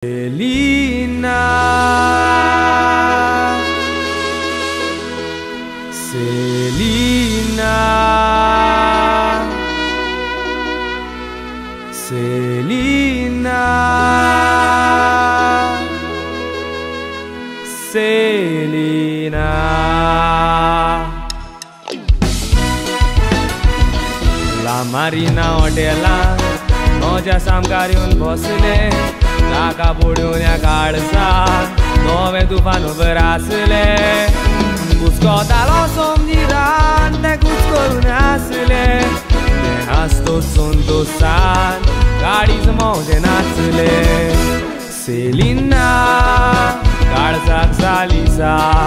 Selina, Selina, Selina, Selina. La Marina Hotela, noja samkar येऊन बसले. ताका बुडून या काळजात नवे तुफान उभं आसले. घुसकोतालो सोमनिरान ते घुस करून आसले. ते हासतोसून दोसान गाडीच मोठे नाचले. सेलिना काळजाक जाली साथ.